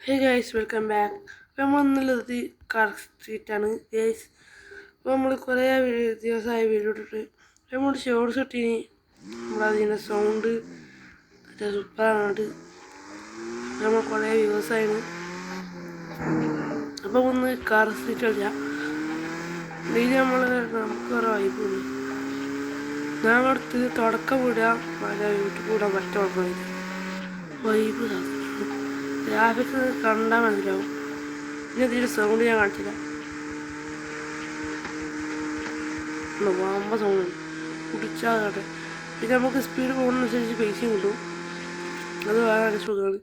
Hey guys, welcome back. അപ്പോൾ നമ്മളിന്നുള്ളത് car സ്ട്രീറ്റാണ് guys. അപ്പോൾ നമ്മൾ കുറേ ദിവസമായി വീഡിയോ ഇട്ടിട്ട് നമ്മൾ ഷോർട്സ് ഇട്ടിനി. നമ്മളതിൻ്റെ സൗണ്ട് സൂപ്പറാണ്. നമ്മൾ കുറേ വ്യൂസായിരുന്നു. അപ്പോൾ ഒന്ന് കാർ സ്ട്രീറ്റ് കളിക്കാം. ഡെയിലി നമുക്ക് കുറേ വൈബുണ്ട്. ഞാൻ അടുത്ത് തുടക്കം വിടാം, പല യൂട്യൂബ് വിടാൻ പറ്റും. വൈബ് ഗ്രാഫിക്സ് കണ്ടാൽ മനസ്സിലാവും. പിന്നെ ഇതിൻ്റെ സൗണ്ട് ഞാൻ കാണിച്ചില്ല. വമ്പ സൗണ്ട് കുടിച്ചാൽ കേട്ടെ. പിന്നെ നമുക്ക് സ്പീഡ് പോകുന്നതനുസരിച്ച് പൈസയും കിട്ടും. അത് വളരെ സുഖമാണ്.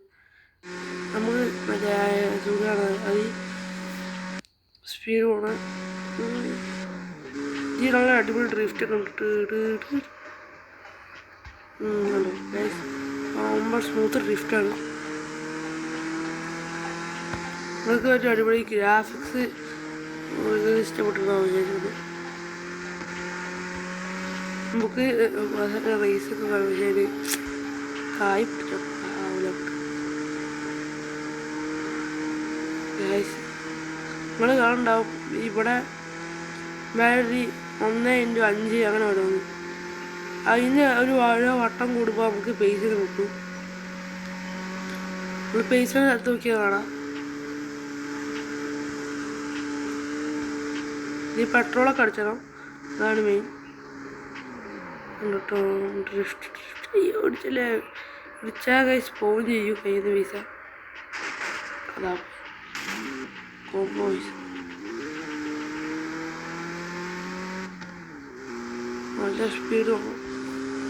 നമുക്ക് മറ്റേ സുഖമാണ് അത് സ്പീഡ് പോകണം. ഈ നല്ല അടിപൊളി ഡ്രിഫ്റ്റ് ഒക്കെ കണ്ടിട്ട് വമ്പ സ്മൂത്ത് ഡ്രിഫ്റ്റാണ്. നിങ്ങൾക്ക് ഒരു അടിപൊളി ഗ്രാഫിക്സ് ഇഷ്ടപ്പെട്ടിട്ടുണ്ടാവും വിചാരിച്ചത്. നമുക്ക് റേസൊക്കെ കളിച്ചാൽ കായ് പിടിച്ചോ ആവില്ല. നിങ്ങൾ കാണുന്നുണ്ടാവും ഇവിടെ വാലറി 1x5 അങ്ങനെ ഓരോന്ന്. അതിന് ഒരു വട്ടം കൂടുമ്പോൾ നമുക്ക് പൈസ കിട്ടും. നമ്മൾ പൈസ സ്ഥലത്ത് നോക്കിയാൽ കാണാം. ഈ പെട്രോളൊക്കെ അടിച്ചണം, അതാണ് മെയിൻ കേട്ടോ. ഓടിച്ചല്ലേ ഇടിച്ചാൽ കൈസ് പോവും ചെയ്യും കയ്യിൽ നിന്ന് പൈസ. അതാ കോംബോയ്സ് നല്ല സ്പീഡ്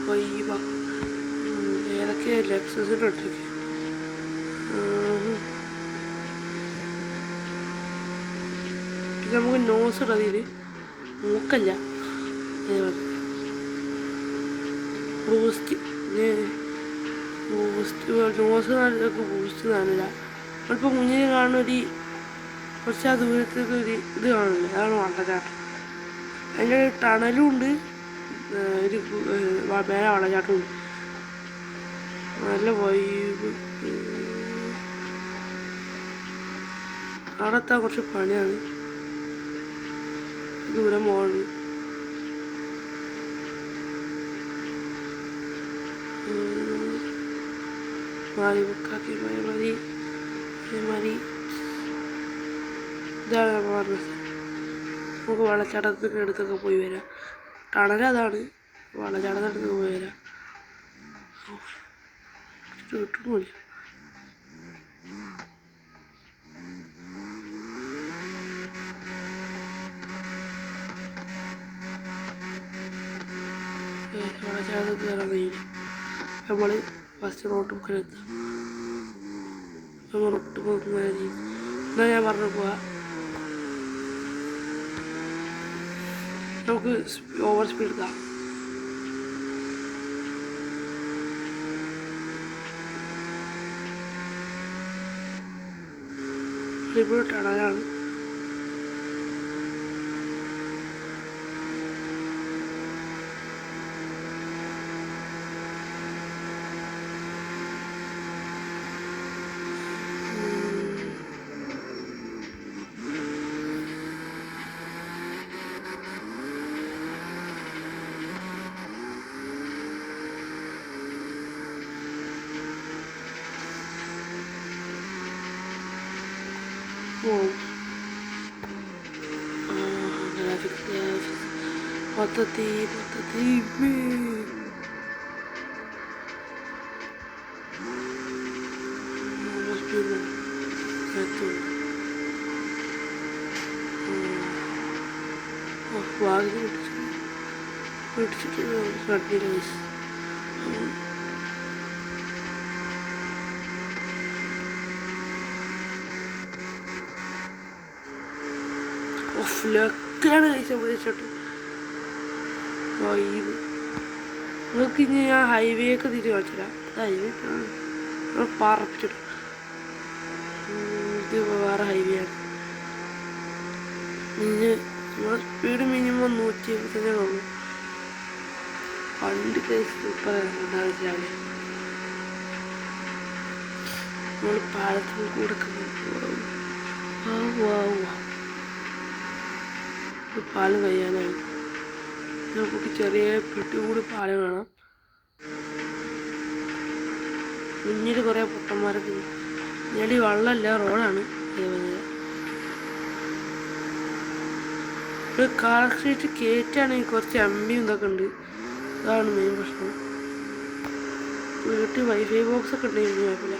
വൈബ. ഏതൊക്കെ ലെക്സസിൻ്റെ ഒറ്റയ്ക്ക് നമുക്ക് നോസ് ഇടതിൽ മൂക്കല്ല ബൂസ്റ്റ് നോസ് ബൂസ്റ്റ് കാണില്ല. നമ്മളിപ്പോൾ മുന്നിൽ കാണുന്ന കുറച്ച് ആ ദൂരത്തേക്ക് ഒരു ഇത് കാണില്ല, അതാണ് വെള്ളച്ചാട്ടം. അതിൻ്റെ ടണലും ഉണ്ട്, ഒരു മേലെ വെള്ളച്ചാട്ടം ഉണ്ട്. നല്ല വൈബ്. അവിടെ എത്താൻ കുറച്ച് പണിയാണ്, ദൂരം പോകണം. മാറി ബുക്കാക്കി മതി. ഇതാണ് നമ്മൾ പറഞ്ഞത്. നമുക്ക് വെള്ളച്ചാട്ടത്തിൻ്റെ അടുത്തൊക്കെ പോയി വരാം. ടണലതാണ്, വെള്ളച്ചാട്ടത്തിൻ്റെ അടുത്തൊക്കെ പോയി വരാം. കിട്ടുന്നില്ല. വെള്ളച്ചാട്ടത്തിൽ കയറാൻ കഴിയില്ല. നമ്മൾ ഫസ്റ്റ് റോട്ട് ബുക്കിലെത്താം. നമ്മൾ റോട്ട് ബുക്ക് എന്നാൽ ഞാൻ പറഞ്ഞു പോവാം. നമുക്ക് ഓവർ സ്പീഡ് എടുക്കാം. ഇപ്പോൾ ടണലാണ്. മൊത്തത്തിൽ പിടിച്ചിട്ട് കണ്ടില്ല. ലക്കാണ് കഴിച്ചോട്ട് വൈബ്. നിങ്ങൾക്ക് ഇനി ഞാൻ ഹൈവേ ഒക്കെ തിരിച്ച് കാണിച്ചില്ല. ഹൈവേ പറപ്പിച്ചിട്ടു. ഇത് വേറെ ഹൈവേ ആണ്. നമ്മൾ സ്പീഡ് മിനിമം 150 ഉള്ളൂ. വണ്ടി സൂപ്പറാണ്. നമ്മൾ പാലത്തിൽ കൂടെ പാലം കഴിയാനായി. നമുക്ക് ചെറിയ പെട്ടികൂടി പാലം കാണാം. മുന്നിൽ കുറേ പൊട്ടന്മാരൊക്കെ ഇനി വെള്ളമല്ല, റോഡാണ്. ഒരു കാർ സ്ട്രീറ്റ് കയറ്റാണെങ്കിൽ കുറച്ച് എംബിയും ഇതൊക്കെ ഉണ്ട്. അതാണ് മെയിൻ പ്രശ്നം. വീട്ടിൽ വൈഫൈ ബോക്സ് ഒക്കെ ഉണ്ടായിരുന്നു കുഴപ്പമില്ല.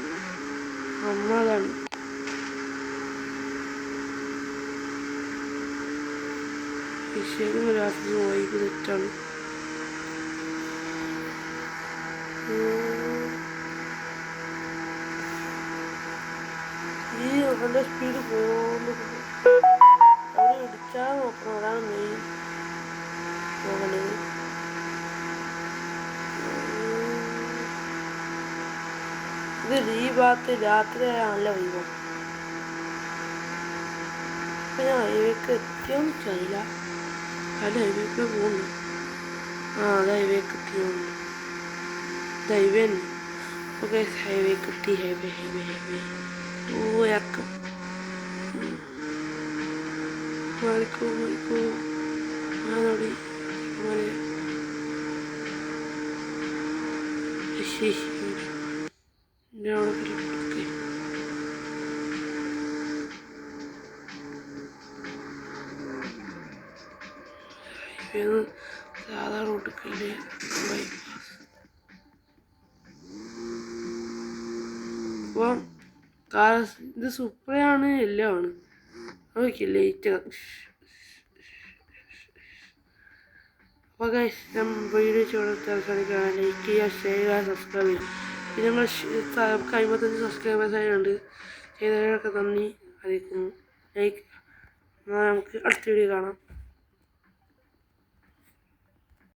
അതാണ് വിഷയം. രാത്രി വൈകി തെറ്റാണ്. ഈ നല്ല സ്പീഡ് പോകുന്നത് അവിടെ ഇടിച്ചാൽ നോക്കണം. അതാണ് മെയിൻ നോക്കണത്. ഇത് ഈ ഭാഗത്ത് രാത്രി നല്ല വൈകും. ഇപ്പം ഞാൻ ഹൈവേക്ക് എത്തിയോന്ന് വെച്ചില്ല. അല്ല, ഹൈവേക്ക് പോകുന്നു. അത് ഹൈവേക്ക് എത്തിയോണ്ട്. ഇത് ഹൈവേ തന്നെ. ഓക്കെ, ഹൈവേക്ക് എത്തി. Highway highway highway. ഇറക്കം മാറിക്കോ മാറിക്കോ. നോടി മല സാധാ റോട്ടിലെ ബൈപ്പാസ്. അപ്പം ഇത് സുപ്രയാണ്, എല്ലാമാണ്. Okay, late. അപ്പോൾ ഗൈസ്, ഞാൻ വീഡിയോ അവസാനിക്കുകയാണ്. ലൈക്ക് ചെയ്യുക, ഷെയർ ചെയ്യുക, സബ്സ്ക്രൈബ് ചെയ്യുക. പിന്നെ നമ്മൾ 55 സബ്സ്ക്രൈബേഴ്സ് ആയതുകൊണ്ട് ചെയ്തവരൊക്കെ നന്ദി അറിയിക്കുന്നു. ലൈക്ക്. എന്നാൽ നമുക്ക് അടുത്ത വീഡിയോ കാണാം.